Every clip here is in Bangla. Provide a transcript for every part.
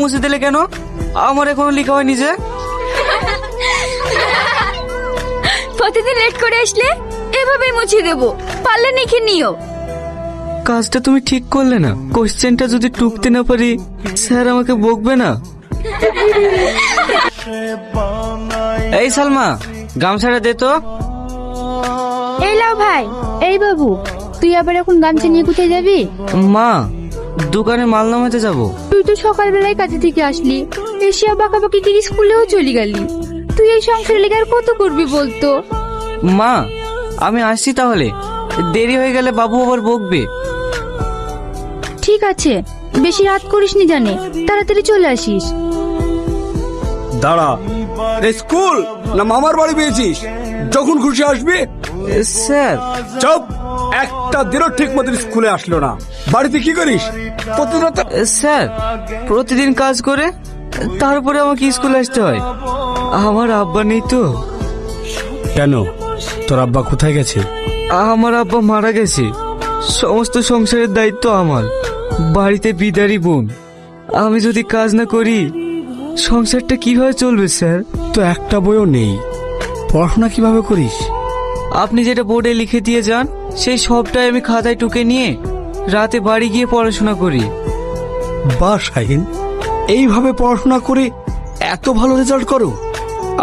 মুছে দিলে কেন? আমার এখনো লেখা হয়নি যে। প্রতিদিন লেট করে আসলে এভাবেই মুছে দেবো, পারলে লিখে নিও। কাজটা তুমি ঠিক করলে না। কোশ্চেনটা যদি টুকতে না পারি স্যার আমাকে বকবে না? এই সালমা, গামছাটা দে তো। এই লাও ভাই। এই বাবু, তুই আবার এখন গামছা নিয়ে কোথায় যাবি? মা, দোকানে মাল নামাতে যাবো। তুই তো সকালবেলায় কাজে থেকে আসলি, এসে বাঁকাবাকি করে স্কুলেও চলে গেলি। তুই এই সংসারে লেগে আর কত করবি বলতো? মা, আমি আসছি তাহলে। দেরি হয়ে গেলে বাবু আবার বকবে। ঠিক আছে, বেশি রাত করিসনি জানে, তাড়াতাড়ি চলে আসিস। দাঁড়া, স্কুল না মামার বাড়ি পেয়েছিস? যখন খুশি আসবি। স্যার। চুপ! একটা দিনও ঠিক মতো স্কুলে আসলো না। বাড়িতে কি করিস প্রতিদিন? স্যার, প্রতিদিন কাজ করে তারপরে আমাকে স্কুলে আসতে হয়। আমার আব্বা নেই তো। কেন, তোর আব্বা কোথায় গেছে? আমার আব্বা মারা গেছে। সমস্ত সংসারের দায়িত্ব আমার। বাড়িতে বিদারি বোন। আমি যদি কাজ না করি সংসারটা কিভাবে চলবে স্যার? তো একটা বইও নেই, পড়াশোনা কিভাবে করিস? আপনি যেটা বোর্ডে লিখে দিয়ে যান সেই সবটাই আমি খাতায় টুকে নিয়ে রাতে বাড়ি গিয়ে পড়াশোনা করি। বাহ শাহিন, এইভাবে পড়াশোনা করে এত ভালো রেজাল্ট করো।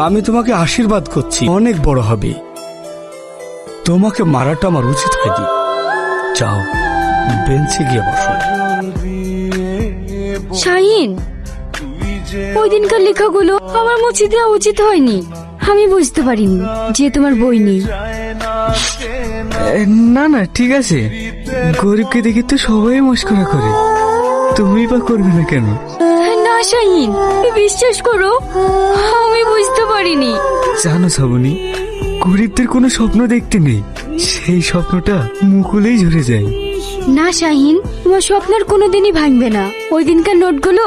আমি তোমাকে আশীর্বাদ করছি, অনেক বড় হবে। তোমাকে মারাটা আমার উচিত হয়নি। যাও, বেঞ্চে গিয়ে বসো। শাহিন, ওই দিনকার লেখাগুলো আমার মুছে দেওয়া উচিত হয়নি। আমি বুঝতে পারিনি যে তোমার বই নেই। না না, ঠিক আছে। গরিবকে দেখে তো সবাই মস্করা করে, তুমি বা করবে না কেন? না শাহিন, বিশ্বাস করো, আমি বুঝতে পারিনি। জানো শ্রাবণী, গরিবদের কোনো স্বপ্ন দেখতে নেই, সেই স্বপ্নটা মুকুলেই ঝরে যায়। না শাহিন, তোমার স্বপ্নের কোনোদিনই ভাঙবে না। ওই দিনকার নোটগুলো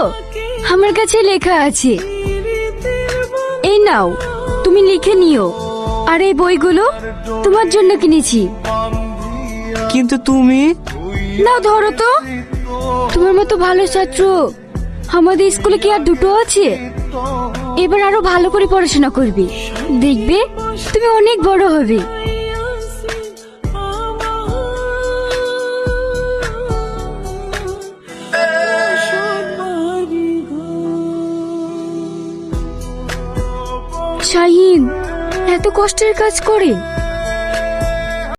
আমার কাছে লেখা আছে। এই নাও, তুমি লিখে নিও। আর এই বইগুলো তোমার জন্য কিনেছি। কিন্তু তুমি। না, ধরো তো। তোমার মতো ভালো ছাত্র আমাদের স্কুলে কি আর দুটো আছে? এবার আরো ভালো করে পড়াশোনা করবে, দেখবে তুমি অনেক বড় হবে। শাহিন এত কষ্টের কাজ করে